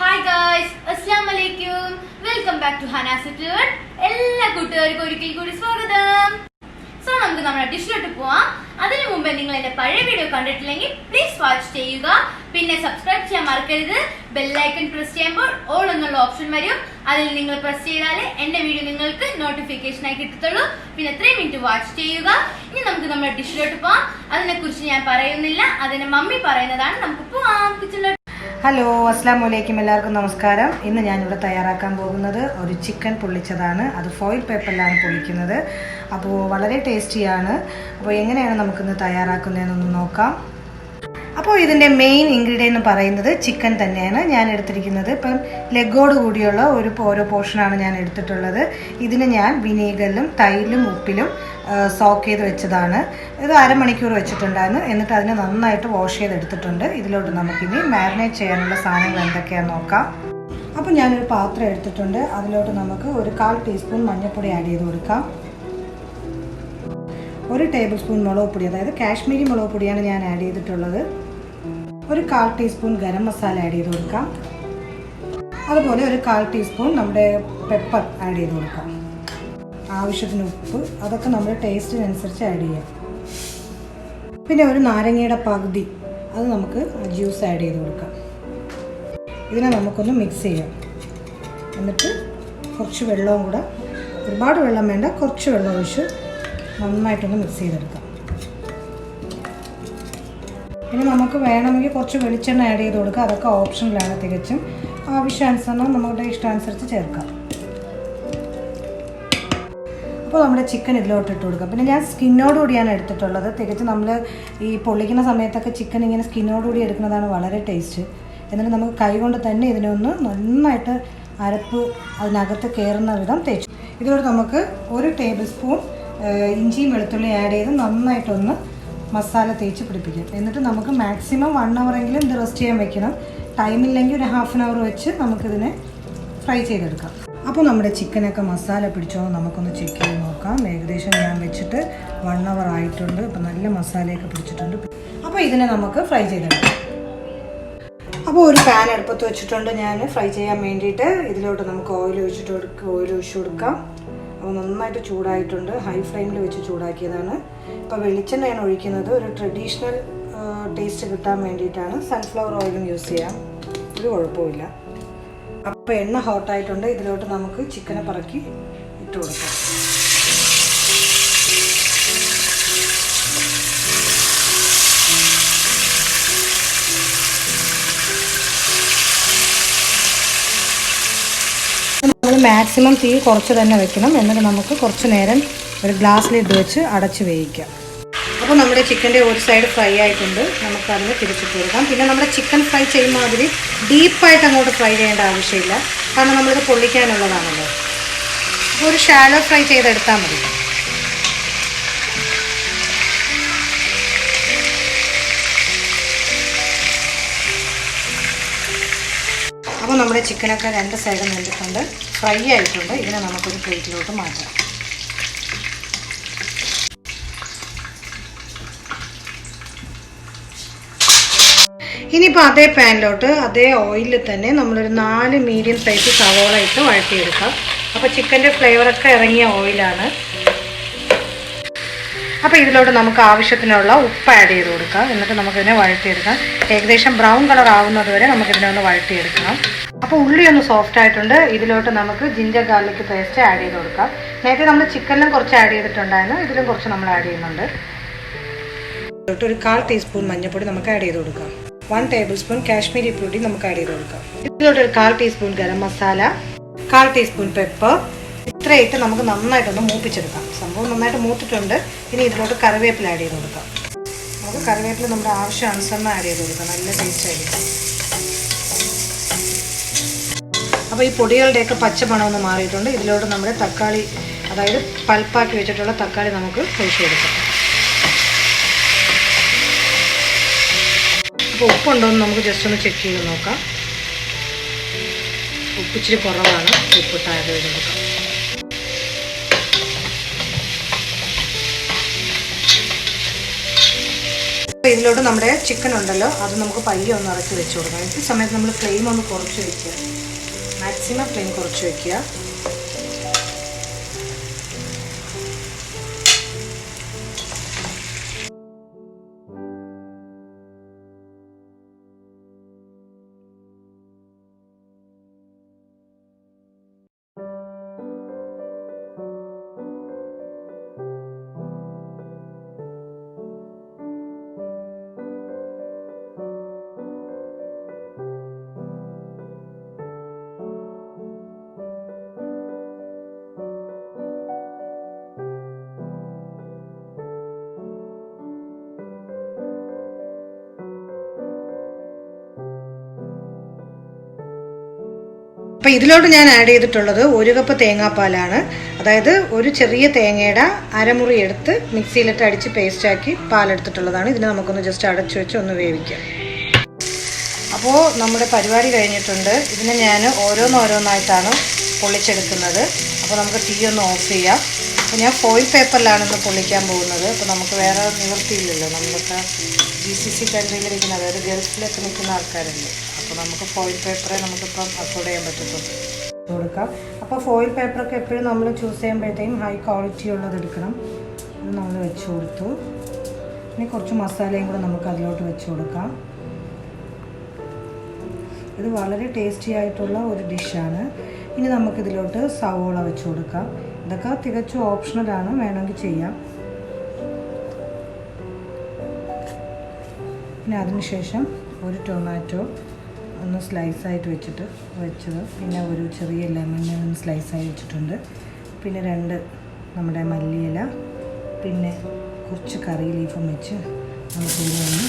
Hi guys, Assalamu alaikum. Welcome back to Hana's Food. എല്ലാ കൂട്ടുകാർക്കും ഒരിക്കൽ കൂടി സ്വാഗതം. സോ നമുക്ക് നമ്മുടെ ഡിഷിലോട്ട് പോവാം. അതിനു മുമ്പ് നിങ്ങൾ എന്റെ പഴയ വീഡിയോ കണ്ടിട്ടില്ലെങ്കിൽ പ്ലീസ് വാച്ച് ചെയ്യുക. പിന്നെ സബ്സ്ക്രൈബ് ചെയ്യാൻ മറക്കരുത്. ബെൽ ഐക്കൺ പ്രസ് ചെയ്യുമ്പോൾ ഓൾ എന്നുള്ള ഓപ്ഷൻ വരും. അതിൽ നിങ്ങൾ പ്രസ് ചെയ്താലേ എന്റെ വീഡിയോ നിങ്ങൾക്ക് നോട്ടിഫിക്കേഷൻ ആയി കിട്ടത്തുള്ളൂ. പിന്നെ 3 മിനിറ്റ് വാച്ച് ചെയ്യുക. ഇനി നമുക്ക് നമ്മുടെ ഡിഷിലോട്ട് പോവാം. അതിനെക്കുറിച്ച് ഞാൻ പറയുന്നില്ല, അതിനെ മമ്മി പറയുന്നതാണ്. നമുക്ക് പോവാം കിച്ചണിലോട്ട്. ഹലോ, അസ്സലാമു അലൈക്കും. എല്ലാവർക്കും നമസ്കാരം. ഇന്ന് ഞാനിവിടെ തയ്യാറാക്കാൻ പോകുന്നത് ഒരു ചിക്കൻ പൊള്ളിച്ചതാണ്. അത് ഫോയിൽ പേപ്പറിലാണ് പൊള്ളിക്കുന്നത്. അപ്പോൾ വളരെ ടേസ്റ്റിയാണ്. അപ്പോൾ എങ്ങനെയാണ് നമുക്കിന്ന് തയ്യാറാക്കുന്നതെന്നൊന്ന് നോക്കാം. അപ്പോൾ ഇതിൻ്റെ മെയിൻ ഇൻഗ്രീഡിയൻ്റ് എന്ന് പറയുന്നത് ചിക്കൻ തന്നെയാണ്. ഞാൻ എടുത്തിരിക്കുന്നത് ഇപ്പം ലെഗോട് കൂടിയുള്ള ഓരോ പോർഷനാണ് ഞാൻ എടുത്തിട്ടുള്ളത്. ഇതിന് ഞാൻ വിനീഗറിലും തൈരിലും ഉപ്പിലും സോക്ക് ചെയ്ത് വെച്ചതാണ്. ഇത് അരമണിക്കൂർ വെച്ചിട്ടുണ്ടായിരുന്നു. എന്നിട്ട് അതിനെ നന്നായിട്ട് വാഷ് ചെയ്തെടുത്തിട്ടുണ്ട്. ഇതിലോട്ട് നമുക്കിനി മാരിനേറ്റ് ചെയ്യാനുള്ള സാധനങ്ങൾ എന്തൊക്കെയാണെന്ന് നോക്കാം. അപ്പോൾ ഞാനൊരു പാത്രം എടുത്തിട്ടുണ്ട്. അതിലോട്ട് നമുക്ക് ഒരു 1/4 ടീസ്പൂൺ മഞ്ഞൾപ്പൊടി ആഡ് ചെയ്ത് കൊടുക്കാം. 1 ടേബിൾ സ്പൂൺ മുളക് പൊടി, അതായത് കാശ്മീരി മുളക് പൊടിയാണ് ഞാൻ ആഡ് ചെയ്തിട്ടുള്ളത്. ഒരു 1/4 ടീസ്പൂൺ ഗരം മസാല ആഡ് ചെയ്ത് കൊടുക്കാം. അതുപോലെ ഒരു 1/4 ടീസ്പൂൺ നമ്മുടെ പെപ്പർ ആഡ് ചെയ്ത് കൊടുക്കാം. ആവശ്യത്തിന് ഉപ്പ്, അതൊക്കെ നമ്മുടെ ടേസ്റ്റിനനുസരിച്ച് ആഡ് ചെയ്യാം. പിന്നെ ഒരു നാരങ്ങയുടെ പകുതി, അത് നമുക്ക് ജ്യൂസ് ആഡ് ചെയ്ത് കൊടുക്കാം. ഇതിനെ നമുക്കൊന്ന് മിക്സ് ചെയ്യാം. എന്നിട്ട് കുറച്ച് വെള്ളവും കൂടെ, ഒരുപാട് വെള്ളം വേണ്ട, കുറച്ച് വെള്ളം ഒഴിച്ച് നന്നായിട്ടൊന്ന് മിക്സ് ചെയ്തെടുക്കാം. ഇനി നമുക്ക് വേണമെങ്കിൽ കുറച്ച് വെളിച്ചെണ്ണ ആഡ് ചെയ്ത് കൊടുക്കാം. അതൊക്കെ ഓപ്ഷനിലാണ്, തികച്ചും ആവശ്യാനുസരണം നമ്മുടെ ഇഷ്ടാനുസരിച്ച് ചേർക്കാം. അപ്പോൾ നമ്മുടെ ചിക്കൻ ഇതിലോട്ട് ഇട്ട് കൊടുക്കാം. പിന്നെ ഞാൻ സ്കിന്നോടുകൂടിയാണ് എടുത്തിട്ടുള്ളത്. തികച്ചും നമ്മൾ ഈ പൊള്ളിക്കുന്ന സമയത്തൊക്കെ ചിക്കൻ ഇങ്ങനെ സ്കിന്നോടുകൂടി എടുക്കുന്നതാണ് വളരെ ടേസ്റ്റ്. എന്നിട്ട് നമുക്ക് കൈ കൊണ്ട് തന്നെ ഇതിനൊന്ന് നന്നായിട്ട് അരപ്പ് അതിനകത്ത് കയറുന്ന വിധം തേച്ച്. ഇതിലോട്ട് നമുക്ക് 1 ടേബിൾ സ്പൂൺ ഇഞ്ചിയും വെളുത്തുള്ളി ആഡ് ചെയ്ത് നന്നായിട്ടൊന്ന് മസാല തേച്ച് പിടിപ്പിക്കാം. എന്നിട്ട് നമുക്ക് മാക്സിമം 1 ഹവറെങ്കിലും ഇത് റെസ്റ്റ് ചെയ്യാൻ വെക്കണം. ടൈമില്ലെങ്കിൽ ഒരു 1/2 അവർ വെച്ച് നമുക്കിതിനെ ഫ്രൈ ചെയ്തെടുക്കാം. അപ്പോൾ നമ്മുടെ ചിക്കനൊക്കെ മസാല പിടിച്ചോ നമുക്കൊന്ന് ചെക്ക് ചെയ്ത് നോക്കാം. ഏകദേശം ഞാൻ വെച്ചിട്ട് 1 ഹവർ ആയിട്ടുണ്ട്. അപ്പോൾ നല്ല മസാലയൊക്കെ പിടിച്ചിട്ടുണ്ട്. അപ്പോൾ ഇതിനെ നമുക്ക് ഫ്രൈ ചെയ്തെടുക്കാം. അപ്പോൾ ഒരു പാൻ അടുപ്പത്ത് വെച്ചിട്ടുണ്ട് ഞാൻ ഫ്രൈ ചെയ്യാൻ വേണ്ടിയിട്ട്. ഇതിലോട്ട് നമുക്ക് ഓയിൽ ഒഴിച്ച് കൊടുക്കാം. അപ്പോൾ നന്നായിട്ട് ചൂടായിട്ടുണ്ട്. ഹൈ ഫ്ലെയിമിൽ വെച്ച് ചൂടാക്കിയതാണ്. ഇപ്പോൾ വെളിച്ചെണ്ണയാണ് ഒഴിക്കുന്നത്. ഒരു ട്രഡീഷണൽ ടേസ്റ്റ് കിട്ടാൻ വേണ്ടിയിട്ടാണ്. സൺഫ്ലവർ ഓയിലും യൂസ് ചെയ്യാം, ഒരു കുഴപ്പമില്ല. അപ്പോൾ എണ്ണ ഹോട്ടായിട്ടുണ്ട്. ഇതിലോട്ട് നമുക്ക് ചിക്കനെ പറക്കി ഇട്ട് കൊടുക്കാം. നമ്മൾ മാക്സിമം തീ കുറച്ച് തന്നെ വെക്കണം. എന്നിട്ട് നമുക്ക് കുറച്ച് നേരം ഒരു ഗ്ലാസ്സിലിട്ട് വെച്ച് അടച്ച് വേവിക്കാം. അപ്പോൾ നമ്മുടെ ചിക്കൻ്റെ ഒരു സൈഡ് ഫ്രൈ ആയിട്ടുണ്ട്. നമുക്കതിന് തിരിച്ചിട്ട് കൊടുക്കാം. പിന്നെ നമ്മുടെ ചിക്കൻ ഫ്രൈ ചെയ്യുന്ന മാതിരി ഡീപ്പായിട്ട് അങ്ങോട്ട് ഫ്രൈ ചെയ്യേണ്ട ആവശ്യമില്ല, കാരണം നമ്മളിത് പൊള്ളിക്കാനുള്ളതാണല്ലോ. അപ്പോൾ ഒരു ഷാലോ ഫ്രൈ ചെയ്തെടുത്താൽ മതി. അപ്പോൾ നമ്മുടെ ചിക്കനൊക്കെ 2 സൈഡും വെന്തിട്ടുണ്ട്, ഫ്രൈ ആയിട്ടുണ്ട്. ഇതിനെ നമുക്കൊരു പ്ലേറ്റിലോട്ട് മാറ്റാം. ഇനിയിപ്പോൾ അതേ പാനിലോട്ട് അതേ ഓയിലിൽ തന്നെ നമ്മളൊരു 4 മീഡിയം സൈസ് സവോള ഇട്ട് വഴറ്റിയെടുക്കാം. അപ്പോൾ ചിക്കൻ്റെ ഫ്ലേവറൊക്കെ ഇറങ്ങിയ ഓയിലാണ്. അപ്പോൾ ഇതിലോട്ട് നമുക്ക് ആവശ്യത്തിനുള്ള ഉപ്പ് ആഡ് ചെയ്ത് കൊടുക്കാം. എന്നിട്ട് നമുക്കിതിനെ വഴറ്റിയെടുക്കാം. ഏകദേശം ബ്രൗൺ കളർ ആവുന്നത് വരെ നമുക്കിതിനെ ഒന്ന് വഴറ്റിയെടുക്കണം. അപ്പോൾ ഉള്ളി ഒന്ന് സോഫ്റ്റ് ആയിട്ടുണ്ട്. ഇതിലോട്ട് നമുക്ക് ജിഞ്ചർ ഗാർലിക് പേസ്റ്റ് ആഡ് ചെയ്ത് കൊടുക്കാം. നേരത്തെ നമ്മൾ ചിക്കനിലും കുറച്ച് ആഡ് ചെയ്തിട്ടുണ്ടായിരുന്നു, ഇതിലും കുറച്ച് നമ്മൾ ആഡ് ചെയ്യുന്നുണ്ട്. ഇതിലോട്ട് ഒരു 1/4 ടീസ്പൂൺ മഞ്ഞൾപ്പൊടി നമുക്ക് ആഡ് ചെയ്ത് കൊടുക്കാം. 1 ടേബിൾ സ്പൂൺ കാശ്മീരി പൊടി നമുക്ക് ആഡ് ചെയ്ത് കൊടുക്കാം. ഇതിലോട്ട് ഒരു 1/4 teaspoon garam masala, 1/4 teaspoon pepper, ഇത്രയിട്ട് നമുക്ക് നന്നായിട്ടൊന്ന് മൂപ്പിച്ചെടുക്കാം. സംഭവം നന്നായിട്ട് മൂത്തിട്ടുണ്ട്. ഇനി ഇതിലോട്ട് കറിവേപ്പില ആഡ് ചെയ്ത് കൊടുക്കാം. നമുക്ക് കറിവേപ്പില നമ്മുടെ ആവശ്യാനുസരണം ആഡ് ചെയ്ത് കൊടുക്കാം. നല്ല ടേസ്റ്റ് ആയിരിക്കും. അപ്പോൾ ഈ പൊടികളുടെയൊക്കെ പച്ചമണമൊന്ന് മാറിയിട്ടുണ്ട്. ഇതിലോട്ട് നമ്മുടെ തക്കാളി, അതായത് പൾപ്പാക്കി വെച്ചിട്ടുള്ള തക്കാളി നമുക്ക് ഒഴിച്ച് കൊടുക്കാം. അപ്പോൾ ഉപ്പുണ്ടോ എന്ന് നമുക്ക് ജസ്റ്റ് ഒന്ന് ചെക്ക് ചെയ്ത് നോക്കാം. ഉപ്പ് ഇച്ചിരി കുറവാണ്, ഉപ്പിട്ട് ആഡ് ചെയ്ത് കൊടുക്കാം. ഇതിലോട്ട് നമ്മുടെ ചിക്കൻ ഉണ്ടല്ലോ അത് നമുക്ക് പയ്യെ ഒന്ന് ഇറക്കി വെച്ച് കൊടുക്കാം. ഈ സമയത്ത് നമ്മൾ ഫ്ലെയിം ഒന്ന് കുറച്ച് വയ്ക്കുക, മാക്സിമം ഫ്ലെയിം കുറച്ച് വയ്ക്കുക. അപ്പോൾ ഇതിലോട്ട് ഞാൻ ആഡ് ചെയ്തിട്ടുള്ളത് 1 കപ്പ് തേങ്ങാപ്പാലാണ്. അതായത് ഒരു ചെറിയ തേങ്ങയുടെ അരമുറി എടുത്ത് മിക്സിയിലിട്ട് അടിച്ച് പേസ്റ്റാക്കി പാലെടുത്തിട്ടുള്ളതാണ്. ഇതിനെ നമുക്കൊന്ന് ജസ്റ്റ് അടച്ചു വെച്ച് ഒന്ന് വേവിക്കാം. അപ്പോൾ നമ്മുടെ പരിപാടി കഴിഞ്ഞിട്ടുണ്ട്. ഇതിനെ ഞാൻ ഓരോന്നോരോന്നായിട്ടാണ് പൊള്ളിച്ചെടുക്കുന്നത്. അപ്പോൾ നമുക്ക് തീ ഒന്ന് ഓഫ് ചെയ്യാം. അപ്പോൾ ഞാൻ ഫോയിൽ പേപ്പറിലാണ് ഇന്ന് പൊള്ളിക്കാൻ പോകുന്നത്. അപ്പോൾ നമുക്ക് വേറെ നിവൃത്തിയില്ലല്ലോ, നമ്മളൊക്കെ GCC കൺട്രിയിലിരിക്കുന്ന, അതായത് ഗൾഫിലൊക്കെ നിൽക്കുന്ന ആൾക്കാരുണ്ട്. അപ്പോൾ നമുക്ക് ഫോയിൽ പേപ്പറെ നമുക്കിപ്പം അഫോർഡ് ചെയ്യാൻ പറ്റത്തുള്ളൂ കൊടുക്കാം. അപ്പോൾ ഫോയിൽ പേപ്പറൊക്കെ എപ്പോഴും നമ്മൾ ചൂസ് ചെയ്യുമ്പോഴത്തേക്കും ഹൈ ക്വാളിറ്റി ഉള്ളത് എടുക്കണം. ഇത് നമ്മൾ വെച്ച് കൊടുത്തു. ഇനി കുറച്ച് മസാലയും കൂടെ നമുക്ക് അതിലോട്ട് വെച്ച് കൊടുക്കാം. ഇത് വളരെ ടേസ്റ്റി ആയിട്ടുള്ള ഒരു ഡിഷാണ്. ഇനി നമുക്കിതിലോട്ട് സവോള വെച്ച് കൊടുക്കാം. ഇതൊക്കെ തികച്ചും ഓപ്ഷണലാണ്, വേണമെങ്കിൽ ചെയ്യാം. പിന്നെ അതിനുശേഷം ഒരു ടൊമാറ്റോ ഒന്ന് സ്ലൈസായിട്ട് വെച്ചത്, പിന്നെ ഒരു ചെറിയ ലെമൺ ഒന്ന് സ്ലൈസായി വെച്ചിട്ടുണ്ട്. പിന്നെ 2 നമ്മുടെ മല്ലിയില, പിന്നെ കുറച്ച് കറി ലീഫും വെച്ച് നമുക്ക് ഇതിനൊന്ന്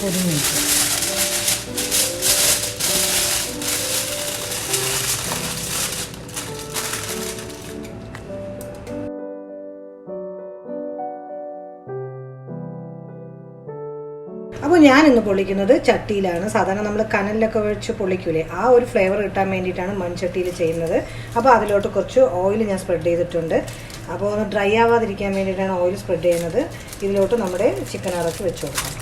പൊതിഞ്ഞ് വയ്ക്കാം. അപ്പോൾ ഞാനിന്ന് പൊള്ളിക്കുന്നത് ചട്ടിയിലാണ്. സാധാരണ നമ്മൾ കനലിലൊക്കെ വെച്ച് പൊള്ളിക്കൂലേ, ആ ഒരു ഫ്ലേവർ കിട്ടാൻ വേണ്ടിയിട്ടാണ് മൺചട്ടിയിൽ ചെയ്യുന്നത്. അപ്പോൾ അതിലോട്ട് കുറച്ച് ഓയിൽ ഞാൻ സ്പ്രെഡ് ചെയ്തിട്ടുണ്ട്. അപ്പോൾ ഒന്ന് ഡ്രൈ ആവാതിരിക്കാൻ വേണ്ടിയിട്ടാണ് ഓയിൽ സ്പ്രെഡ് ചെയ്യുന്നത്. ഇതിലോട്ട് നമ്മുടെ ചിക്കൻ ഇറക്കി വെച്ച് കൊടുക്കാം.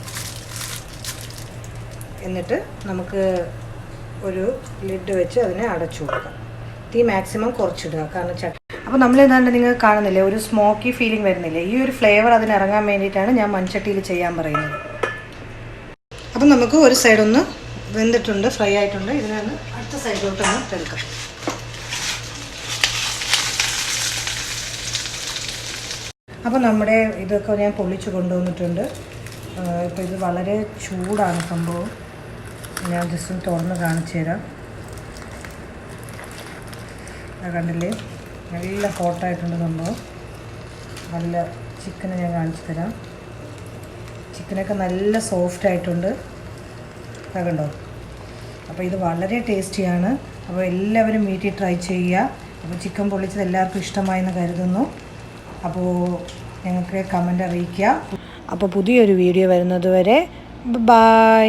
എന്നിട്ട് നമുക്ക് ഒരു ലിഡ് വെച്ച് അതിനെ അടച്ചു കൊടുക്കാം. തീ മാക്സിമം കുറച്ചിടുക, കാരണം ചട്ടി. അപ്പോൾ നമ്മൾ എന്താണ്ട് നിങ്ങൾക്ക് കാണുന്നില്ലേ, ഒരു സ്മോക്കി ഫീലിംഗ് വരുന്നില്ലേ, ഈ ഒരു ഫ്ലേവർ അതിന് ഇറങ്ങാൻ വേണ്ടിയിട്ടാണ് ഞാൻ മൺചട്ടിയിൽ ചെയ്യാൻ പറയുന്നത്. അപ്പം നമുക്ക് ഒരു സൈഡൊന്ന് വെന്തിട്ടുണ്ട്, ഫ്രൈ ആയിട്ടുണ്ട്. ഇതിനൊന്ന് അടുത്ത സൈഡിലോട്ടൊന്ന് എടുക്കാം. അപ്പോൾ നമ്മുടെ ഇതൊക്കെ ഞാൻ പൊള്ളിച്ച് കൊണ്ടുവന്നിട്ടുണ്ട്. ഇപ്പോൾ ഇത് വളരെ ചൂടാണ് സംഭവം. ഞാൻ ജസ്റ്റ് തുറന്ന് കാണിച്ചു തരാം. കണ്ടില്ലേ, നല്ല ഹോട്ടായിട്ടുണ്ട് സംഭവം. നല്ല ചിക്കന് ഞാൻ കാണിച്ചു തരാം. ചിക്കനൊക്കെ നല്ല സോഫ്റ്റ് ആയിട്ടുണ്ട്, കണ്ടോ. അപ്പോൾ ഇത് വളരെ ടേസ്റ്റിയാണ്. അപ്പോൾ എല്ലാവരും വീട്ടിൽ ട്രൈ ചെയ്യുക. അപ്പോൾ ചിക്കൻ പൊള്ളിച്ചത് എല്ലാവർക്കും ഇഷ്ടമായെന്ന് കരുതുന്നു. അപ്പോൾ ഞങ്ങൾക്ക് കമൻ്റ് അറിയിക്കുക. അപ്പോൾ പുതിയൊരു വീഡിയോ വരുന്നത് വരെ ബൈ.